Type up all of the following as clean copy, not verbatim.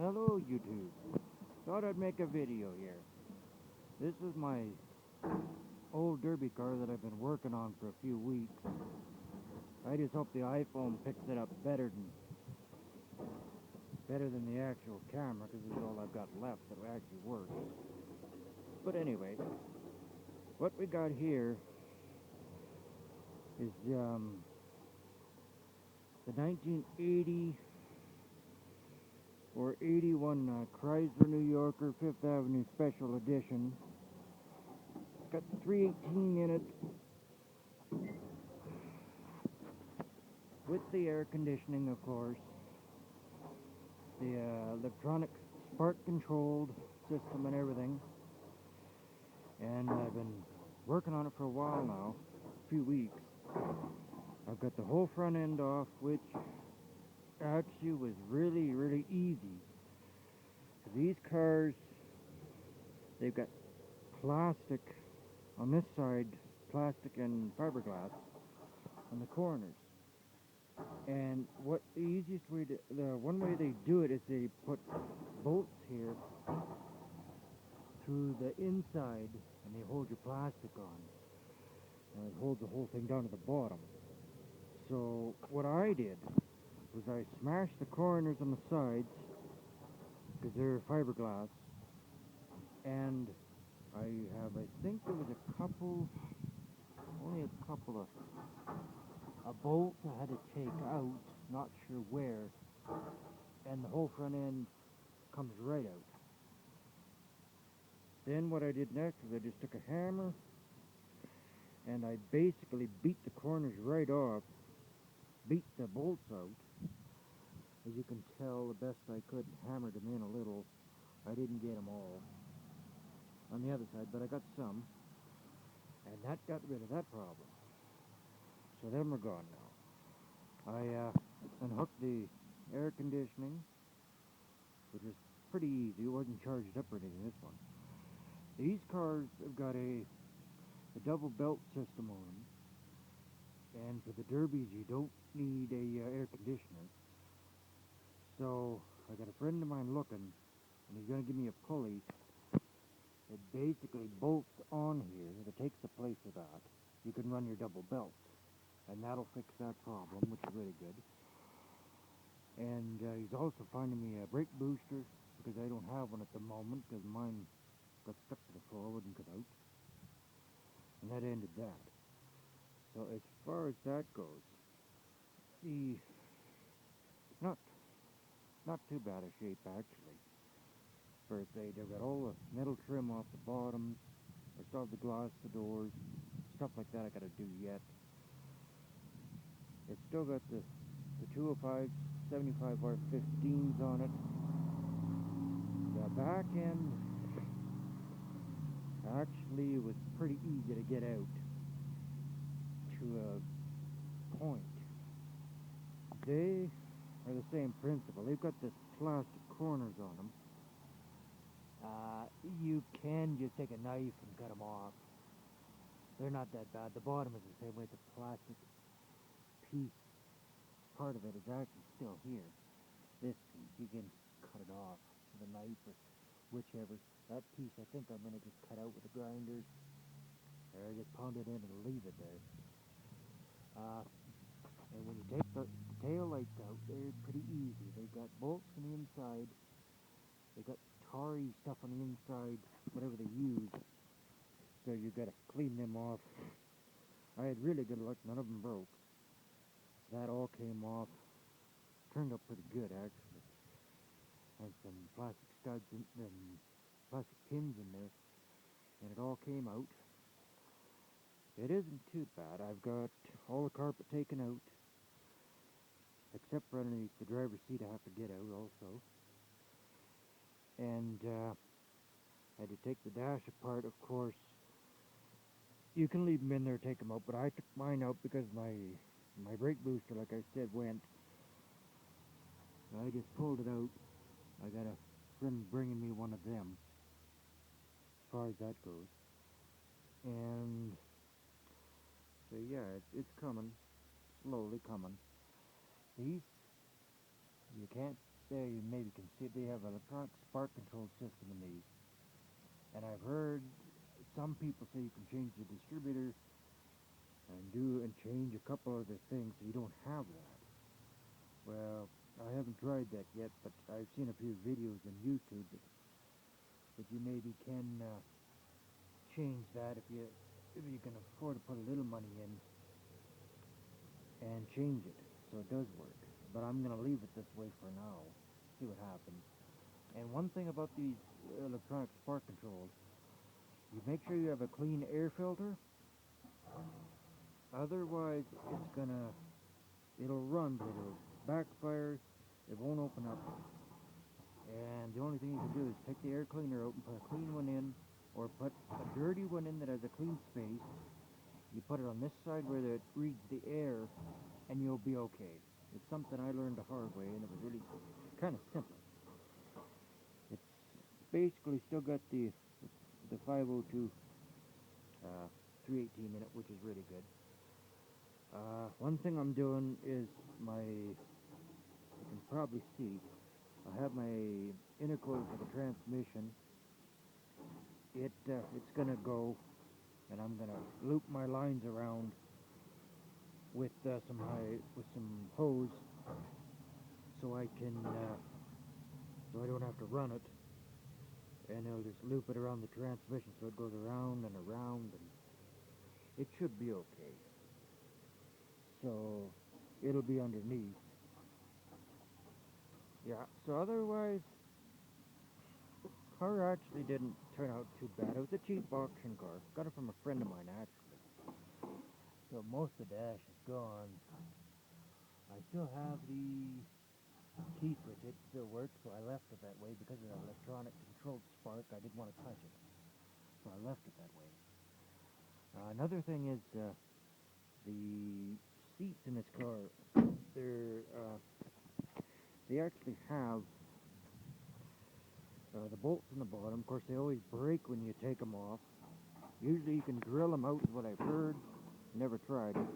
Hello YouTube. Thought I'd make a video here. This is my old derby car that I've been working on for a few weeks. I just hope the iPhone picks it up better than the actual camera, because this is all I've got left that actually works. But anyway, what we got here is the 1980 or 81 Chrysler New Yorker 5th Avenue Special Edition. It's got the 318 in it, with the air conditioning, of course, the electronic spark controlled system and everything. And I've been working on it for a while now, a few weeks. I've got the whole front end off, which actually was really easy. These cars, they've got plastic on this side, plastic and fiberglass on the corners. And what the easiest way to, the one way they do it is they put bolts here through the inside, and they hold your plastic on, and it holds the whole thing down to the bottom. So what I did was I smashed the corners on the sides, because they're fiberglass, and I think there was only a couple of bolts I had to take out, not sure where, and the whole front end comes right out. Then what I did next was I just took a hammer and I basically beat the corners right off, beat the bolts out. As you can tell, the best I could, hammered them in a little. I didn't get them all on the other side, but I got some, and that got rid of that problem. So them are gone now. I unhooked the air conditioning, which is pretty easy. It wasn't charged up or anything, this one. These cars have got a double belt system on them, and for the derbies you don't need a air conditioner. So I got a friend of mine looking, and he's going to give me a pulley that basically bolts on here that takes the place of that. You can run your double belt, and that'll fix that problem, which is really good. And he's also finding me a brake booster, because I don't have one at the moment, because mine got stuck to the floor, wouldn't come out. And that ended that. So as far as that goes, the not too bad a shape actually. First aid, I've got all the metal trim off the bottoms. I still have the glass, the doors, stuff like that I gotta do yet. It's still got the 205s, 75R15s on it. The back end actually was pretty easy to get out to a point. They are the same principle. They've got this plastic corners on them. You can just take a knife and cut them off. They're not that bad. The bottom is the same way. The plastic piece, part of it, is actually still here. This piece, you can cut it off with a knife or whichever. That piece I think I'm going to just cut out with a grinder, or just pound it in and leave it there. And when you take the tail lights out, they're pretty easy. They've got bolts on the inside. They've got tarry stuff on the inside, whatever they use. So you got to clean them off. I had really good luck. None of them broke. That all came off. Turned out pretty good, actually. Had some plastic studs and plastic pins in there, and it all came out. It isn't too bad. I've got all the carpet taken out, except for underneath the driver's seat I have to get out also. And I had to take the dash apart, of course. You can leave them in there, take them out, but I took mine out because my brake booster, like I said, went. I just pulled it out. I got a friend bringing me one of them, as far as that goes. And so yeah, it's coming, slowly coming. These, you can't there you maybe can see they have an electronic spark control system in these. And I've heard some people say you can change the distributor and change a couple other things so you don't have that. Well, I haven't tried that yet, but I've seen a few videos on YouTube that you maybe can change that if you can afford to put a little money in and change it so it does work. But I'm gonna leave it this way for now. See what happens. And one thing about these electronic spark controls, you make sure you have a clean air filter. Otherwise, it'll run, but it'll backfire. It won't open up. And the only thing you can do is take the air cleaner out and put a clean one in, or put a dirty one in that has a clean space. You put it on this side where it reads the air, and you'll be okay. It's something I learned the hard way, and it was really kind of simple. It's basically still got the 502 318 in it, which is really good. One thing I'm doing is you can probably see, I have my intercooler for the transmission. It's gonna go, and I'm gonna loop my lines around with some hose, so I don't have to run it, and it'll just loop it around the transmission, so it goes around and around, and it should be okay. So it'll be underneath. Yeah, so otherwise, car actually didn't turn out too bad. It was a cheap auction car. Got it from a friend of mine, actually. So most of the dash is gone. I still have the key switch. It still works, so I left it that way because of the electronic controlled spark. I didn't want to touch it, so I left it that way. Another thing is the seats in this car. They actually have the bolts in the bottom. Of course, they always break when you take them off. Usually you can drill them out, is what I've heard. Never tried it.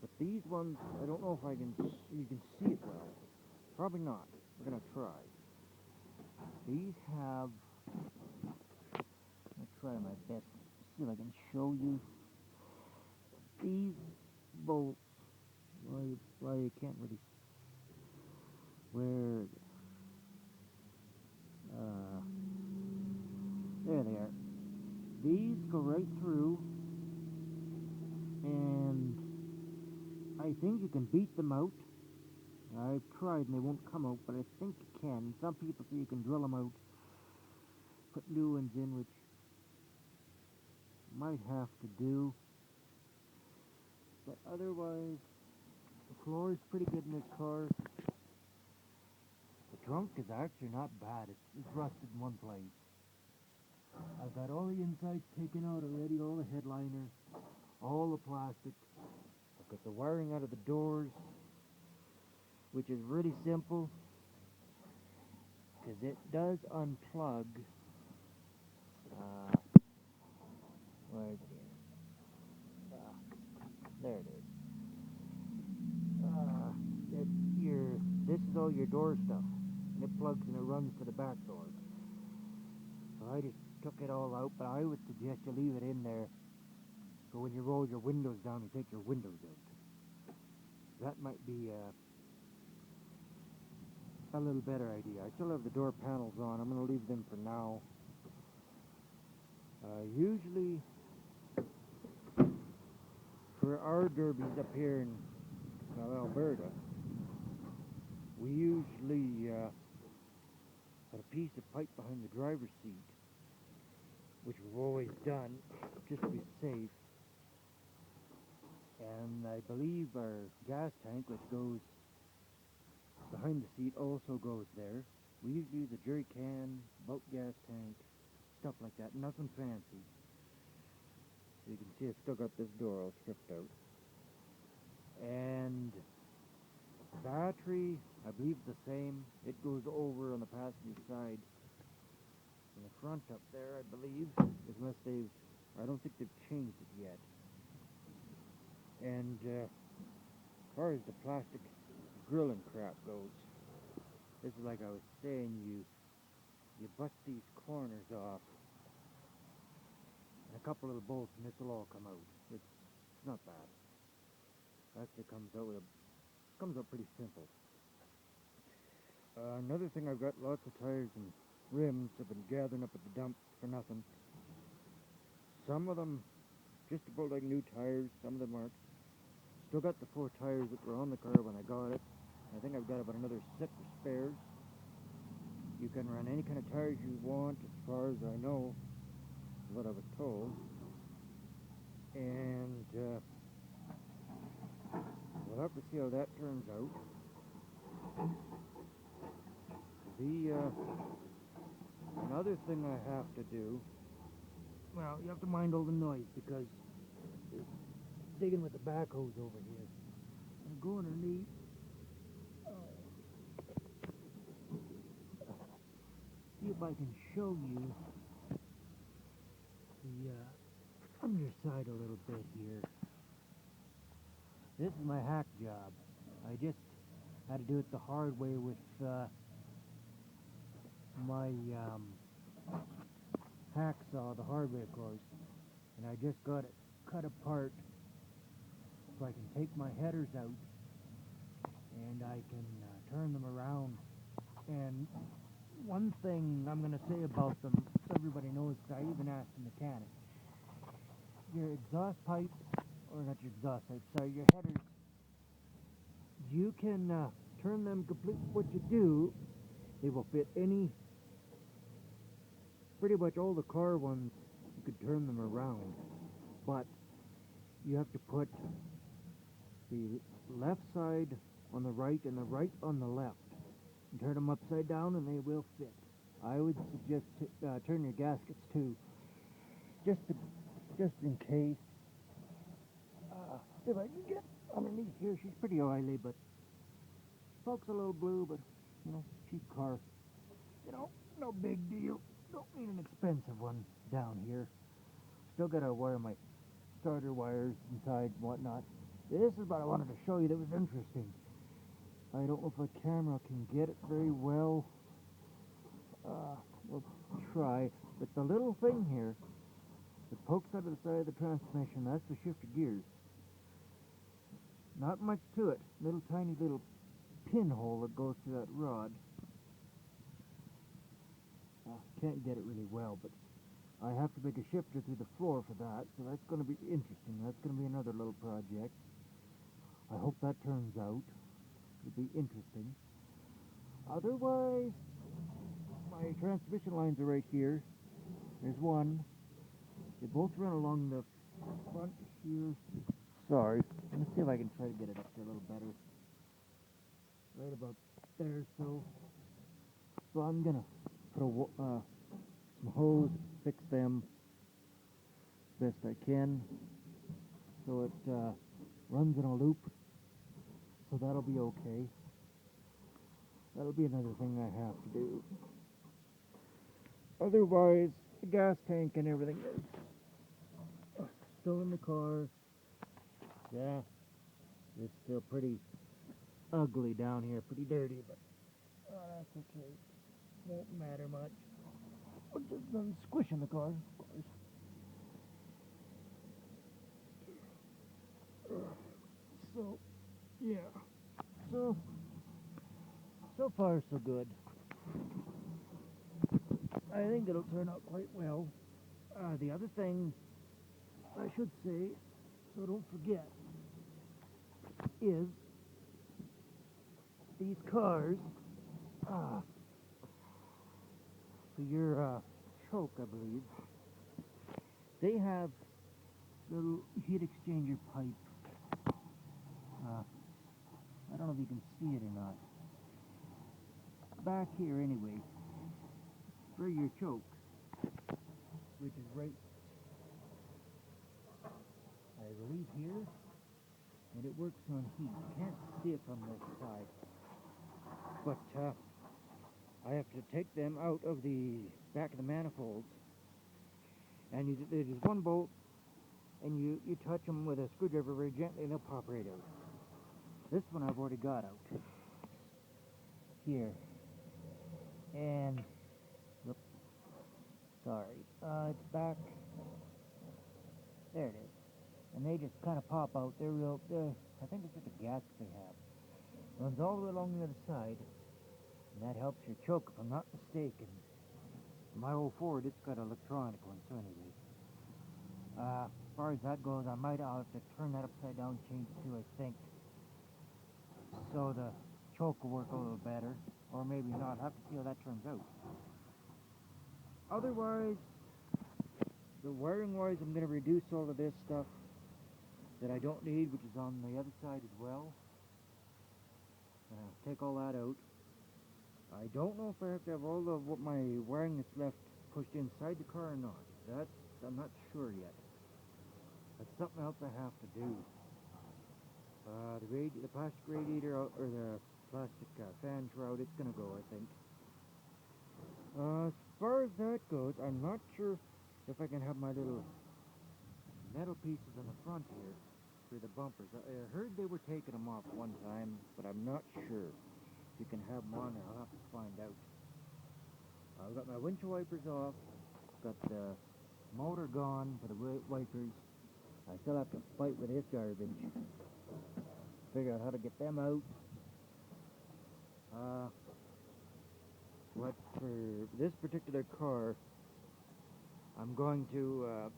But these ones, I don't know if you can see it well. Probably not. We're going to try. These have, I'll try my best to see if I can show you. These bolts, well, you can't really, where is it? There they are. These go right through, and I think you can beat them out. I've tried and they won't come out, but I think you can. Some people say you can drill them out, put new ones in, which might have to do. But otherwise, the floor is pretty good in this car. The trunk is actually not bad. It's rusted in one place. I've got all the insides taken out already, all the headliner, all the plastic. I've got the wiring out of the doors, which is really simple, because it does unplug. Where is it here? There it is. This is all your door stuff, and it plugs and it runs to the back door. So I just took it all out, but I would suggest you leave it in there, so when you roll your windows down, you take your windows out. That might be a little better idea. I still have the door panels on. I'm going to leave them for now. Usually, for our derbies up here in Alberta, we usually put a piece of pipe behind the driver's seat, which we've always done, just to be safe. And I believe our gas tank, which goes behind the seat, also goes there. We usually use a jerry can, bulk gas tank, stuff like that. Nothing fancy. So you can see I've still got this door all stripped out. And battery, I believe the same. It goes over on the passenger side in the front up there, I believe, unless I don't think they've changed it yet. And as far as the plastic grilling crap goes, This is like I was saying, you bust these corners off, and a couple little bolts, and this will all come out. It's not bad. Actually comes out pretty simple. Another thing, I've got lots of tires and rims I've been gathering up at the dump for nothing. Some of them just about like new tires, some of them aren't. Still got the 4 tires that were on the car when I got it. I think I've got about another set of spares. You can run any kind of tires you want, as far as I know, what I was told. And we'll have to see how that turns out. Another thing I have to do, well, you have to mind all the noise because they're digging with the backhoes over here. I'm going underneath. See if I can show you the underside a little bit here. This is my hack job. I just had to do it the hard way with my hacksaw, the hard way, of course. And I just got it cut apart so I can take my headers out and I can turn them around. And one thing I'm going to say about them, so everybody knows, because I even asked the mechanic, your exhaust pipe, or not your exhaust pipe, sorry, your headers, you can turn them complete. What you do, they will fit pretty much all the car ones, you could turn them around, but you have to put the left side on the right and the right on the left, and turn them upside down and they will fit. I would suggest turn your gaskets too, just in case. If I can get underneath here, she's pretty oily, but smoke's a little blue, but you know, cheap car, you know, no big deal. Don't need an expensive one down here. Still gotta wire my starter wires inside and whatnot. This is what I wanted to show you that was interesting. I don't know if the camera can get it very well. We'll try. But the little thing here that pokes out of the side of the transmission, that's the shifter gears. Not much to it. Little tiny little pinhole that goes through that rod. Can't get it really well, but I have to make a shifter through the floor for that, so that's going to be interesting. That's going to be another little project. I hope that turns out. It'll be interesting. Otherwise, my transmission lines are right here. There's one. They both run along the front here. Sorry. Let's see if I can try to get it up there a little better. Right about there, so I'm gonna put some hose, fix them best I can, so it runs in a loop. So that'll be okay. That'll be another thing I have to do. Otherwise, the gas tank and everything is still in the car. Yeah, it's still pretty ugly down here, pretty dirty, but that's okay. Won't matter much. It just doesn't squish in the car, of course. So, yeah. So far so good. I think it'll turn out quite well. The other thing I should say, so don't forget, is these cars, for your choke, I believe, they have little heat exchanger pipe. I don't know if you can see it or not. Back here anyway, for your choke, which is right, I believe here, and it works on heat. You can't see it from this side, but I have to take them out of the back of the manifolds, and there's one bolt, and you touch them with a screwdriver very gently, and they'll pop right out. This one I've already got out. Here. Sorry. It's back. There it is. And they just kind of pop out. I think it's just a gasket they have. Runs all the way along the other side. And that helps your choke, if I'm not mistaken. My old Ford, it's got an electronic one, so anyway. As far as that goes, I'll have to turn that upside down, change it too, I think. So the choke will work a little better. Or maybe not. Have to see how that turns out. Otherwise, the wiring-wise, I'm going to reduce all of this stuff that I don't need, which is on the other side as well. Take all that out. I don't know if I have to have all of what my wiring that's left pushed inside the car or not. I'm not sure yet. That's something else I have to do. The plastic radiator or the plastic fan shroud, it's gonna go, I think. As far as that goes, I'm not sure if I can have my little metal pieces on the front here for the bumpers. I heard they were taking them off one time, but I'm not sure. You can have them on there. I'll have to find out. I've got my windshield wipers off. Got the motor gone for the wipers. I still have to fight with this garbage. Figure out how to get them out. What for this particular car, I'm going to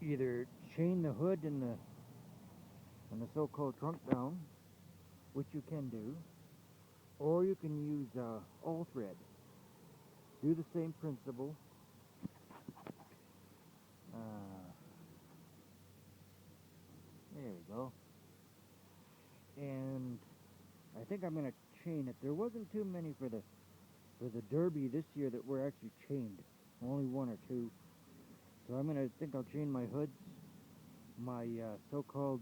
either chain the hood and the so-called trunk down, which you can do, or you can use all thread. Do the same principle. There we go. And I think I'm going to chain it. There wasn't too many for the Derby this year that were actually chained. Only one or two. So I think I'll chain my hoods, my so-called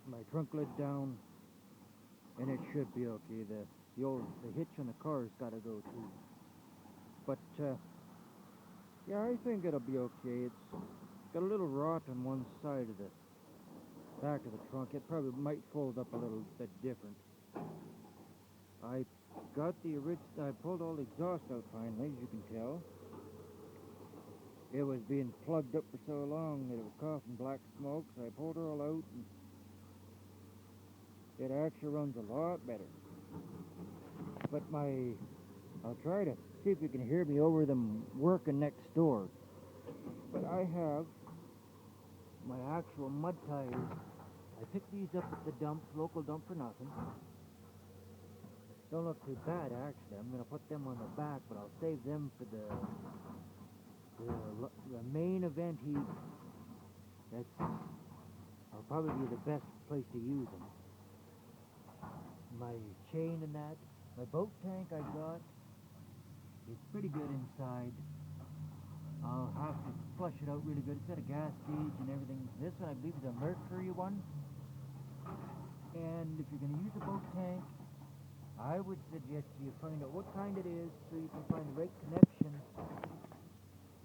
my trunk lid down, and it should be okay. The hitch on the car's got to go too. But yeah, I think it'll be okay. It's got a little rot on one side of the back of the trunk. It probably might fold up a little bit different. I pulled all the exhaust out finally, as you can tell. It was being plugged up for so long that it was coughing black smoke, so I pulled it all out, and it actually runs a lot better. But I'll try to see if you can hear me over them working next door. But I have my actual mud tires. I picked these up at the dump, local dump, for nothing. Don't look too bad, actually. I'm going to put them on the back, but I'll save them for the main event heat. That'll probably be the best place to use them. My chain and that. My boat tank I got. It's pretty good inside. I'll have to flush it out really good. It's got a gas gauge and everything. This one I believe is a Mercury one. And if you're going to use a boat tank, I would suggest you find out what kind it is so you can find the right connection.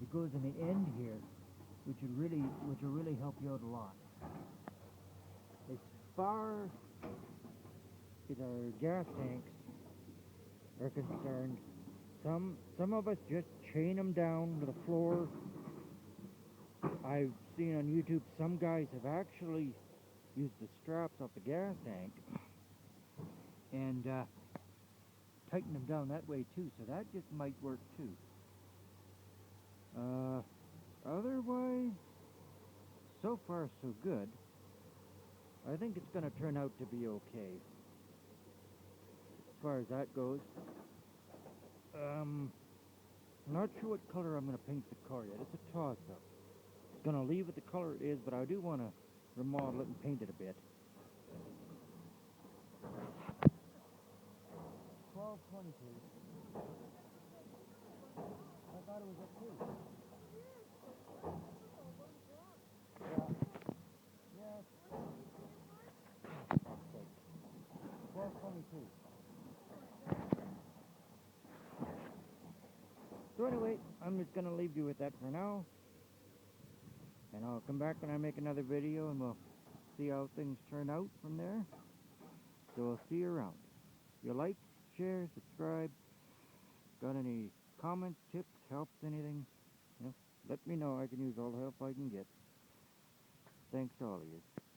It goes in the end here, which will really help you out a lot. As far as our gas tanks are concerned, some of us just chain them down to the floor. I've seen on YouTube some guys have actually used the straps off the gas tank and tighten them down that way too, so that just might work too. Otherwise, so far so good. I think it's going to turn out to be okay as far as that goes. Not sure what color I'm going to paint the car yet. It's a toss-up. Going to leave it the color it is, but I do want to remodel it and paint it a bit. 1222. I thought it was at 2. Yeah. 1222. So anyway, I'm just going to leave you with that for now. And I'll come back when I make another video and we'll see how things turn out from there. So I'll see you around. If you like, share, subscribe. Got any comments, tips, helps, anything? You know, let me know. I can use all the help I can get. Thanks to all of you.